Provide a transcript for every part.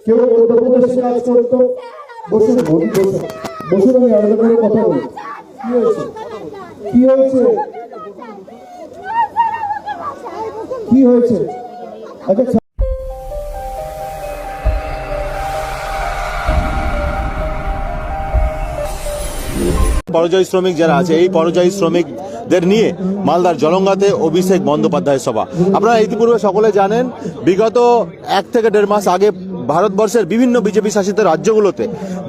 কেউ মধ্যপ্রদেশে কাজ করতো। বসুন বসুন বসুন, আমি আলাদা করে কথা বলি। কি হয়েছে কি হয়েছে কি হয়েছে? আচ্ছা, পরিযায়ী শ্রমিক যারা আছে, এই পরিযায়ী শ্রমিকদের নিয়ে মালদার জলঙ্গাতে অভিষেক বন্দ্যোপাধ্যায়ের সভা। আপনারা ইতিপূর্বে সকলে জানেন, বিগত 1 থেকে 1.5 মাস আগে ভারতবর্ষের বিভিন্ন বিজেপি শাসিত রাজ্যগুলোতে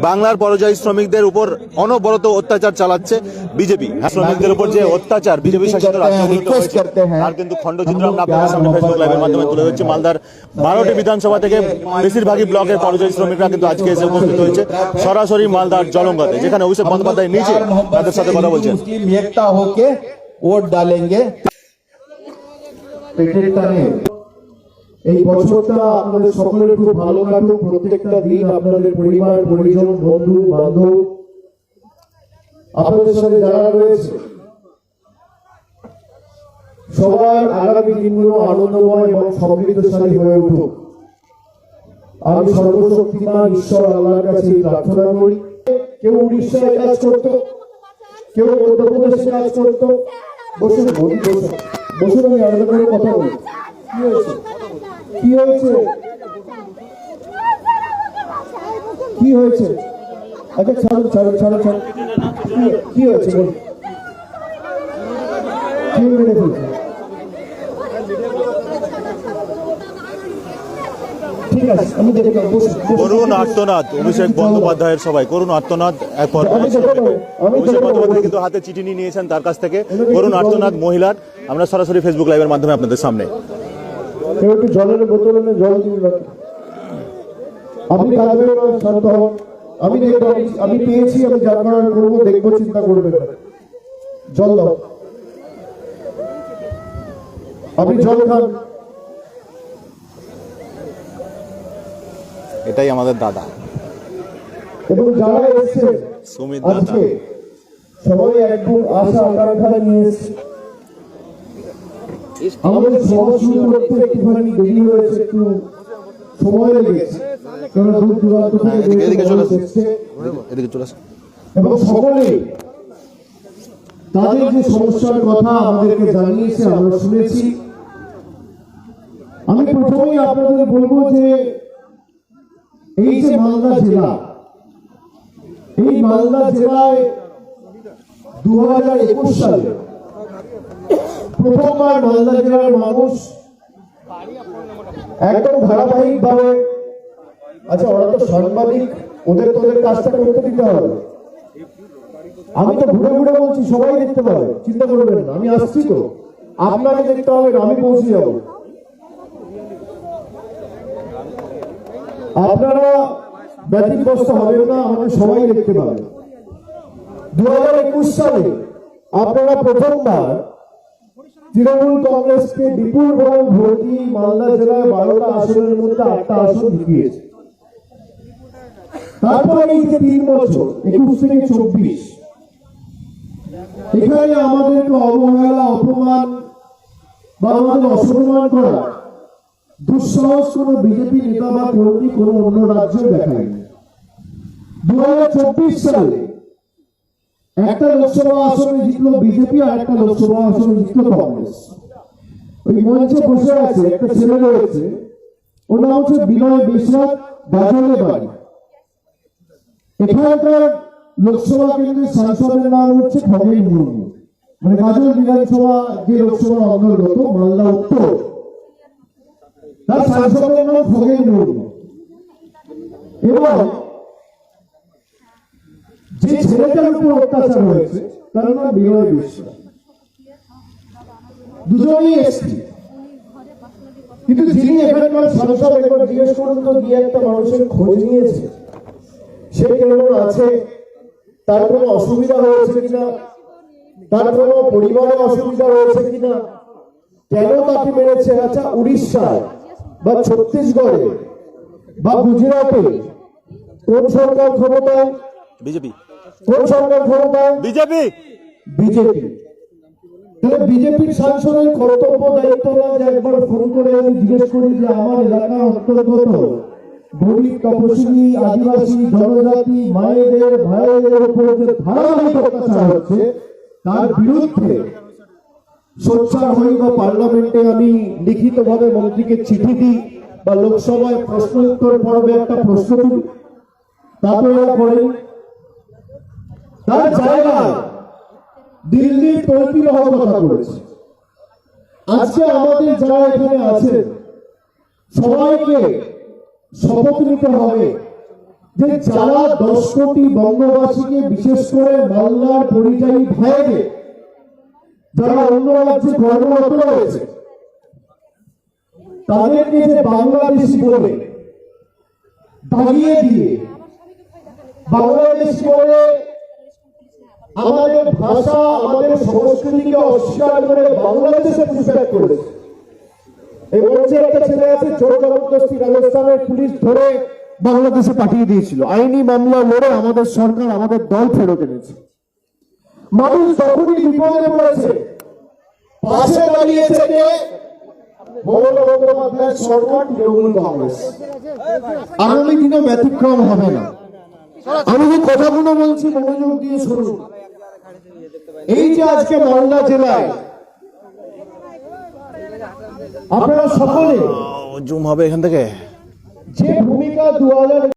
বাংলার পরিযায়ী শ্রমিকদের উপর অনবরত অত্যাচার চালাচ্ছে বিজেপি। শ্রমিকদের উপর যে অত্যাচার বিজেপি শাসিত রাজ্যগুলোতে হয়েছে তার কিন্তু খণ্ডচিত্র আমরা আপনাদের সামনে ফেসবুক লাইভের মাধ্যমে তুলে ধরছি। মালদার 12টি বিধানসভা থেকে বেশিরভাগই ব্লকের পরিযায়ী শ্রমিকরা কিন্তু আজকে এসে উপস্থিত হয়েছে সরাসরি মালদার জলঙ্গাতে, যেখানে অভিষেক বন্দ্যোপাধ্যায় নিজে তাদের সাথে কথা বলছেন। একতা হোকে ভোট ডালেঙ্গে। পেটের টানে এই বছরটা আপনাদের সকলের খুব ভালো কাটুক। প্রত্যেকটা দিন আপনাদের পরিবার পরিজন বন্ধু বান্ধব আপনাদের সাথে যারা রয়েছে সবার আগামী দিনগুলো আনন্দময় এবং সমৃদ্ধশালী হয়ে উঠুক। আমি সর্বশক্তিমান ঈশ্বর আল্লাহর কাছে প্রার্থনা করি। কেউ উড়িষ্যায় কাজ করতো, কেউ মধ্যপ্রদেশে কাজ করতো। বসুন বসুন, আমি আলাদা করে কথা বলি। কি হয়েছে কি হয়েছে কি হয়েছে? আচ্ছা, ছাড়ুন ছাড়ুন ছাড়ুন ছাড়ুন। কি হয়েছে বলুন? কি মেরে ফেলছে? ঠিক আছে, আমি দেখলাম। করুণ আর্তনাদ অভিষেক বন্দ্যোপাধ্যায়ের সবাই, করুণ আর্তনাদ। এরপর অভিষেক বন্দ্যোপাধ্যায় কিন্তু হাতে চিঠি নিয়ে নিয়েছেন তার কাছ থেকে, করুণ আর্তনাদ মহিলার। আমরা সরাসরি ফেসবুক লাইভের মাধ্যমে আপনাদের সামনে। একটু জলের বোতল এনে জল দিন। আপনি কাঁদবেন না, শান্ত হন। আমি দেখবো, আমি পেয়েছি, আমি যা করার করবো, দেখবো, চিন্তা করবেন না। জল দাও, আপনি জল খান। এটাই আমাদের দাদা এবং যারা এসছে সুমিত আজকে সবাই একদম আশা আকাঙ্ক্ষা নিয়ে এসছে। আমাদের সভা শুরু করতে একটুখানি দেরি হয়েছে, একটু সময় লেগেছে, কারণ দূর দূরান্ত থেকে চলে আসে। এবং সকলেই তাদের যে সমস্যার কথা আমাদেরকে জানিয়েছে, আমরা শুনেছি। আমি প্রথমেই আপনাদের বলবো যে এই যে মালদা জেলা, এই মালদা জেলায় 2021 সালে প্রথমবার মালদা জেলার মানুষ একদম ধারাবাহিক ভাবে, আচ্ছা ওরা তো সাংবাদিক, ওদের কাজটা করতে দিতে হবে। আমি তো ঘুরে ঘুরে বলছি, সবাই দেখতে পাবে, চিন্তা করবেন না। আমি আসছি তো, আপনাকে দেখতে হবে না, আমি পৌঁছে যাব। আপনারা ব্যতিগ্রস্ত হবেন না, আমাকে সবাই দেখতে পাবে। 2021 সালে আপনারা প্রথমবার তৃণমূল কংগ্রেসকে বিপুল বহু ভোট দিয়ে মালদা জেলায় 12টা আসনের মধ্যে 8টা আসন জিতিয়েছে। তারপরে এই যে 3 বছর 21 থেকে 24, এখানে আমাদেরকে অবহেলা, অপমান বা আমাদের অসম্মান করা দুঃসাহস কোন বিজেপি নেতা বা কর্মী কোন অন্য রাজ্যে দেখায়নি। 2024 সালে একটা লোকসভা আসনে জিতলো বিজেপি, আর একটা লোকসভা আসনে জিতলো কংগ্রেস। ওই মঞ্চে বসে আছে একটা ছেলে রয়েছে, ওর নাম হচ্ছে বিনয় বিশ্বাস, গাজলে বাড়ি। এখানকার লোকসভা কেন্দ্রের সাংসদের নাম হচ্ছে খগেন মুর্মু, মানে গাজল বিধানসভা যে লোকসভা অন্তর্গত মালদা উত্তর, তার সাংসদের নাম খগেন মুর্মু। এবং যে ছেলেটার উপর অত্যাচার হয়েছে তার নাম বিনয় বিশ্বাস। দুজনেই এসপি, কিন্তু যিনি এখানকার সাংসদ, একবার জিজ্ঞেস করুন তো, গিয়ে একটা মানুষের খোঁজ নিয়েছে, সে কেমন আছে, তার কোনো অসুবিধা হয়েছে কিনা, তার কোনো পরিবারে অসুবিধা হয়েছে কিনা, কেন তাকে মেরেছে? আচ্ছা, উড়িষ্যায় বা ছত্তিশগড়ে বা গুজরাটে কোন সরকার ক্ষমতায়? বিজেপি। কোন সরকার ক্ষমতায়? বিজেপি। বিজেপি। তাহলে বিজেপির সাংসদের কর্তব্য দায়িত্ব না যে একবার ফোন করে আমি জিজ্ঞেস করি যে আমার এলাকার অন্তর্গত গরিব তপশিলি আদিবাসী জনজাতি মায়েদের ভাইদের উপর যে ধারাবাহিক অত্যাচার হচ্ছে তার বিরুদ্ধে সোচ্চার হই বা পার্লামেন্টে আমি লিখিতভাবে মন্ত্রীকে চিঠি দিই বা লোকসভায় প্রশ্ন উত্তর পর্বে একটা প্রশ্ন তুলি, তারপরে এরা করেন। তার জায়গায় দিল্লির তৈরি হওয়ার কথা বলেছে। আজকে আমাদের যারা এখানে আছেন সবাইকে শপথ নিতে হবে যে যারা 10 কোটি বঙ্গবাসীকে, বিশেষ করে মালদার পরিযায়ী ভাইদের যারা অন্য রাজ্যে কর্মরত রয়েছে, তাদেরকে যে বাংলাদেশি বলে দাগিয়ে দিয়ে, বাংলাদেশি বলে আমাদের ভাষা আমাদের সংস্কৃতিকে অস্বীকার করে বাংলাদেশে পুষব্যাক করেছে। এই মঞ্চে একটা ছেলে আছে, চোর জবরদস্তি রাজস্থানের পুলিশ ধরে বাংলাদেশে পাঠিয়ে দিয়েছিল, আইনি মামলা লড়ে আমাদের সরকার আমাদের দল ফেরত এনেছে। মানুষ তখনই বিপদে পড়েছে, পাশে দাঁড়িয়েছে কে? মমতা বন্দ্যোপাধ্যায়ের সরকার, তৃণমূল কংগ্রেস। আগামী দিনে ব্যতিক্রম হবে না। আমি যে কথাগুলো বলছি মনোযোগ দিয়ে শুনুন। এই যে আজকে মালদা জেলায় আপনারা সকলে জুম হবে এখান থেকে। যে ভূমিকা 2000